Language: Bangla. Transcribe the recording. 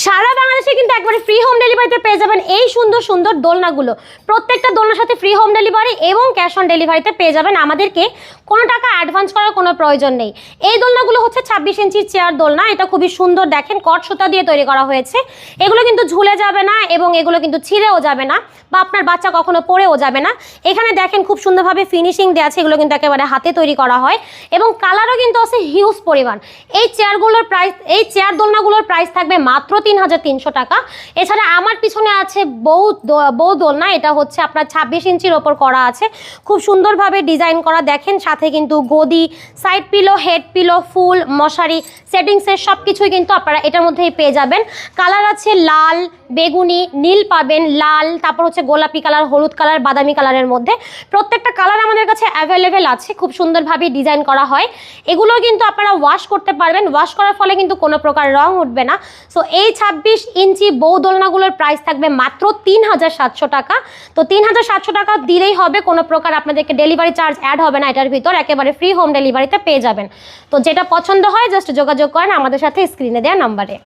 সারা বাংলাদেশে কিন্তু একবারে ফ্রি হোম ডেলিভারিতে পেয়ে যাবেন এই সুন্দর সুন্দর দোলনাগুলো। প্রত্যেকটা দোলনার সাথে ফ্রি হোম ডেলিভারি এবং ক্যাশ অন ডেলিভারিতে পেয়ে যাবেন। আমাদেরকে কোনো টাকা অ্যাডভান্স করার কোনো প্রয়োজন নেই। এই দোলনাগুলো হচ্ছে 26 ইঞ্চির চেয়ার দোলনা। এটা খুবই সুন্দর, দেখেন কট সুতা দিয়ে তৈরি করা হয়েছে। এগুলো কিন্তু ঝুলে যাবে না এবং এগুলো কিন্তু ছিঁড়েও যাবে না বা আপনার বাচ্চা কখনো পড়েও যাবে না। এখানে দেখেন খুব সুন্দরভাবে ফিনিশিং দেওয়া আছে। এগুলো কিন্তু একেবারে হাতে তৈরি করা হয় এবং কালারও কিন্তু আছে হিউজ পরিমাণ। এই চেয়ার দোলনাগুলোর প্রাইস থাকবে মাত্র 3300 টাকা। এছাড়া আমার পিছনে আছে বউ দোলনা। এটা হচ্ছে আপনার 26 ইঞ্চির ওপর করা আছে, খুব সুন্দরভাবে ডিজাইন করা। দেখেন সাথে কিন্তু গদি, সাইড পিলো, হেড পিলো, ফুল, মশারি, সেটিংসের সব কিছুই কিন্তু আপনারা এটার মধ্যেই পেয়ে যাবেন। কালার আছে লাল, বেগুনি, নীল পাবেন, লাল, তারপর হচ্ছে গোলাপি কালার, হলুদ কালার, বাদামি কালারের মধ্যে প্রত্যেকটা কালার আমাদের কাছে অ্যাভেলেবেল আছে। খুব সুন্দরভাবে ডিজাইন করা হয়। এগুলো কিন্তু আপনারা ওয়াশ করতে পারবেন। ওয়াশ করার ফলে কিন্তু কোনো প্রকার রং উঠবে না। সো এই 26 ইঞ্চি বউ দোলনাগুলোর প্রাইস থাকবে মাত্র 3700 টাকা। তো 3700 টাকা দিলেই হবে, কোনো প্রকার আপনাদেরকে ডেলিভারি চার্জ অ্যাড হবে না এটার ভিতর, একেবারে ফ্রি হোম ডেলিভারিতে পেয়ে যাবেন। তো যেটা পছন্দ হয় জাস্ট যোগাযোগ করেন আমাদের সাথে স্ক্রিনে দেওয়া নাম্বারে।